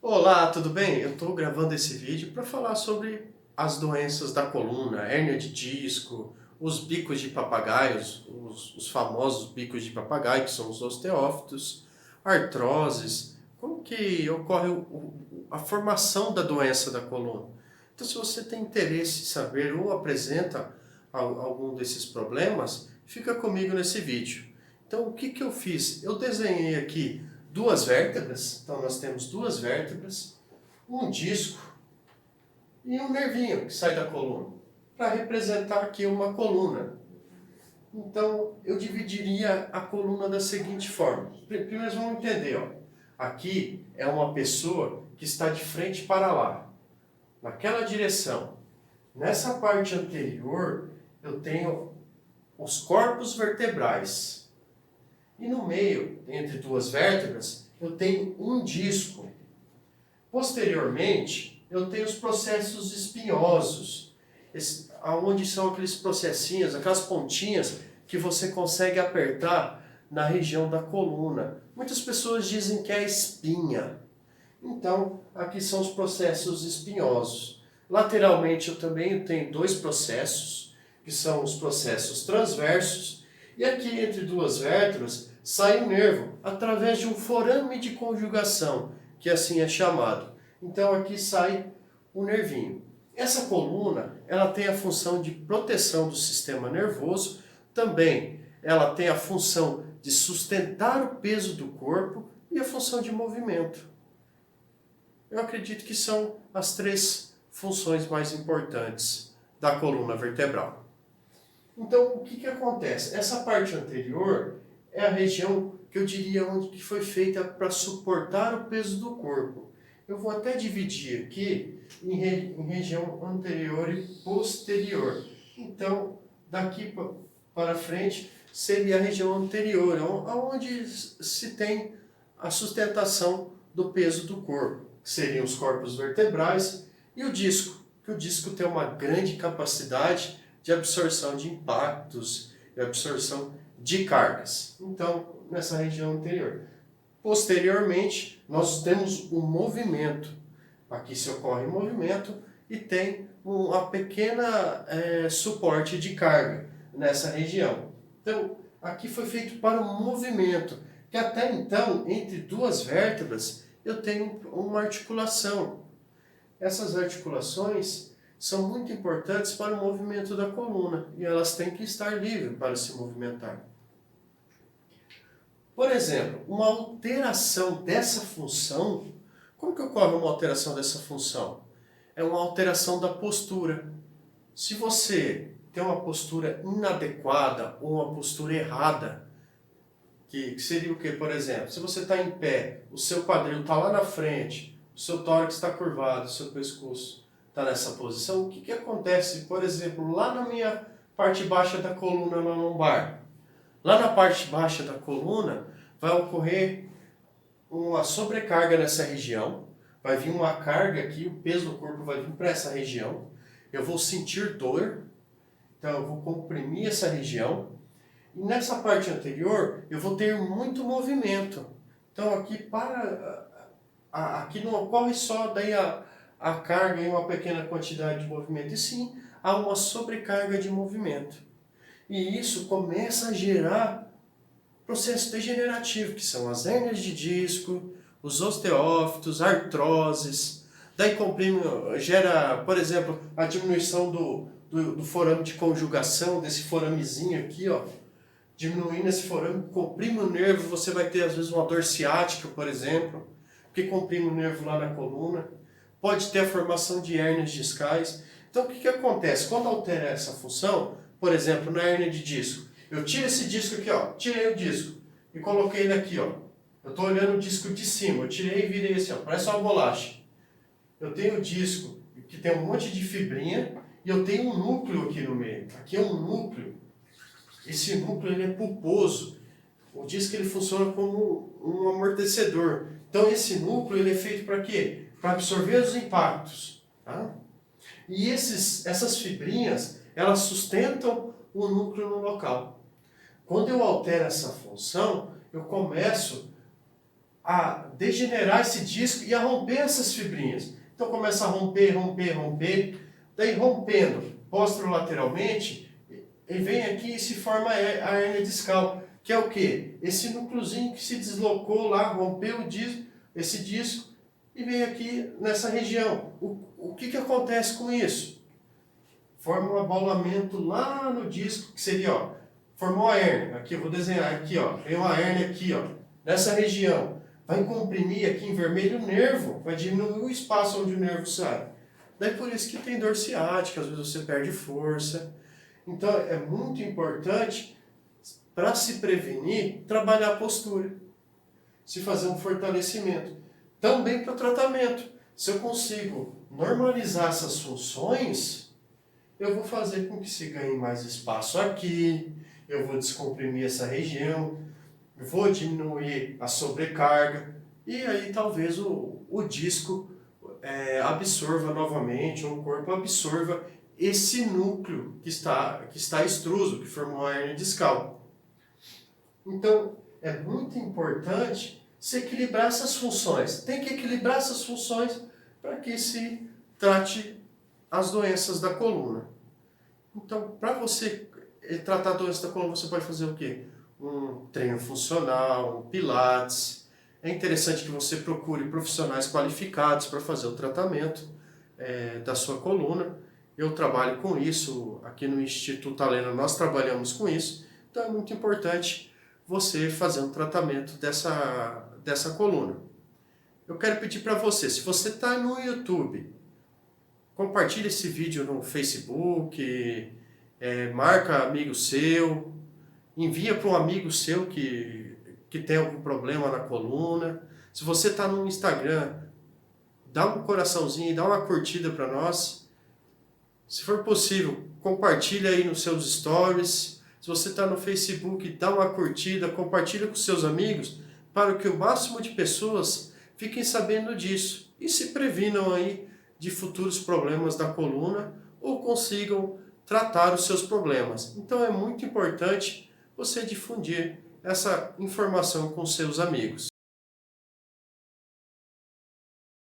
Olá, tudo bem? Eu estou gravando esse vídeo para falar sobre as doenças da coluna, hérnia de disco, os bicos de papagaios, os famosos bicos de papagaio, que são os osteófitos, artroses, como que ocorre a formação da doença da coluna. Então, se você tem interesse em saber ou apresenta algum desses problemas, fica comigo nesse vídeo. Então, o que que eu fiz? Eu desenhei aqui duas vértebras, então nós temos duas vértebras, um disco e um nervinho que sai da coluna, para representar aqui uma coluna. Então eu dividiria a coluna da seguinte forma. Primeiro vamos entender, ó. Aqui é uma pessoa que está de frente para lá, naquela direção. Nessa parte anterior eu tenho os corpos vertebrais. E no meio, entre duas vértebras, eu tenho um disco. Posteriormente, eu tenho os processos espinhosos, onde são aqueles processinhos, aquelas pontinhas que você consegue apertar na região da coluna. Muitas pessoas dizem que é a espinha. Então, aqui são os processos espinhosos. Lateralmente, eu também tenho dois processos, que são os processos transversos. E aqui entre duas vértebras sai um nervo através de um forame de conjugação, que assim é chamado. Então aqui sai o nervinho. Essa coluna, ela tem a função de proteção do sistema nervoso, também ela tem a função de sustentar o peso do corpo e a função de movimento. Eu acredito que são as três funções mais importantes da coluna vertebral. Então, o que acontece? Essa parte anterior é a região que eu diria onde que foi feita para suportar o peso do corpo. Eu vou até dividir aqui em região anterior e posterior. Então, daqui para frente seria a região anterior, onde se tem a sustentação do peso do corpo. Seriam os corpos vertebrais e o disco, que o disco tem uma grande capacidade de absorção de impactos e absorção de cargas. Então, nessa região anterior. Posteriormente, nós temos o movimento. Aqui se ocorre movimento e tem uma pequena suporte de carga nessa região. Então, aqui foi feito para o movimento, que até então, entre duas vértebras, eu tenho uma articulação. Essas articulações são muito importantes para o movimento da coluna e elas têm que estar livres para se movimentar. Por exemplo, uma alteração dessa função, como que ocorre uma alteração dessa função? É uma alteração da postura. Se você tem uma postura inadequada ou uma postura errada, que seria o que, por exemplo? Se você está em pé, o seu quadril está lá na frente, o seu tórax está curvado, o seu pescoço está nessa posição, o que acontece, por exemplo, lá na minha parte baixa da coluna, na lombar? Lá na parte baixa da coluna vai ocorrer uma sobrecarga nessa região, vai vir uma carga aqui, o peso do corpo vai vir para essa região, eu vou sentir dor, então eu vou comprimir essa região, e nessa parte anterior eu vou ter muito movimento. Então aqui não ocorre só daí a carga em uma pequena quantidade de movimento, e sim há uma sobrecarga de movimento. E isso começa a gerar processo degenerativo, que são as hérnias de disco, os osteófitos, artroses. Daí gera, por exemplo, a diminuição do forame de conjugação, desse foramezinho aqui, ó. Diminuindo esse forame, comprime o nervo, você vai ter às vezes uma dor ciática, por exemplo, porque comprime o nervo lá na coluna. Pode ter a formação de hérnias discais. Então o que acontece? Quando altera essa função, por exemplo, na hérnia de disco, eu tiro esse disco aqui, ó, tirei o disco e coloquei ele aqui, ó. Eu estou olhando o disco de cima, eu tirei e virei assim, ó, parece uma bolacha. Eu tenho o disco que tem um monte de fibrinha e eu tenho um núcleo aqui no meio. Aqui é um núcleo. Esse núcleo ele é pulposo. O disco ele funciona como um amortecedor. Então esse núcleo ele é feito para quê? Para absorver os impactos. Tá? E essas fibrinhas, elas sustentam o núcleo no local. Quando eu altero essa função, eu começo a degenerar esse disco e a romper essas fibrinhas. Então começa a romper, daí rompendo posterolateralmente, e vem aqui e se forma a hérnia discal, que é o quê? Esse núcleozinho que se deslocou lá, rompeu o disco, esse disco, e vem aqui nessa região. O que acontece com isso? Forma um abaulamento lá no disco, que seria, ó, formou a hérnia, aqui eu vou desenhar aqui, ó, tem uma hérnia aqui, ó, nessa região. Vai comprimir aqui em vermelho o nervo, vai diminuir o espaço onde o nervo sai. Daí por isso que tem dor ciática, às vezes você perde força. Então é muito importante, para se prevenir, trabalhar a postura, se fazer um fortalecimento. Também para o tratamento. Se eu consigo normalizar essas funções, eu vou fazer com que se ganhe mais espaço aqui, eu vou descomprimir essa região, vou diminuir a sobrecarga, e aí talvez o disco absorva novamente, ou o corpo absorva esse núcleo que está extruso, que formou a hérnia discal. Então, é muito importante se equilibrar essas funções. Tem que equilibrar essas funções para que se trate as doenças da coluna. Então, para você tratar a doença da coluna, você pode fazer o quê? Um treino funcional, um pilates. É interessante que você procure profissionais qualificados para fazer o tratamento da sua coluna. Eu trabalho com isso, aqui no Instituto Alena nós trabalhamos com isso, então é muito importante você fazer um tratamento dessa coluna. Eu quero pedir para você, se você está no YouTube, compartilhe esse vídeo no Facebook, marca amigo seu, envia para um amigo seu que tem algum problema na coluna. Se você está no Instagram, dá um coraçãozinho, dá uma curtida para nós. Se for possível, compartilha aí nos seus stories. Se você está no Facebook, dá uma curtida, compartilha com seus amigos, para que o máximo de pessoas fiquem sabendo disso e se previnam aí de futuros problemas da coluna ou consigam tratar os seus problemas. Então é muito importante você difundir essa informação com seus amigos.